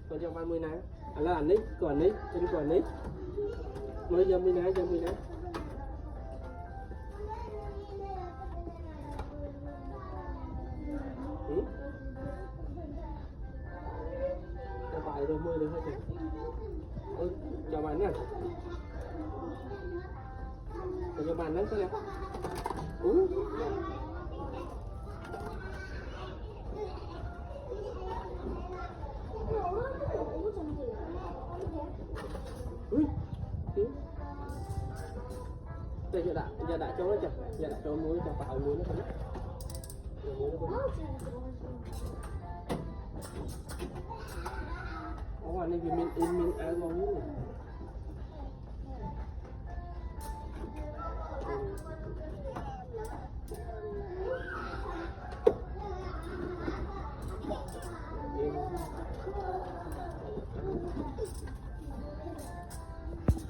còn cho 30 nắng là anh ấy còn ấy chân còn ấy mới giờ mới nắng cho bài rồi mưa được hết rồi cho bạn nè cho bạn nắng thôi nè đây giờ đã cho nó chặt giờ đã cho muối cho vào muối nó không có anh em mình ăn ngon lắm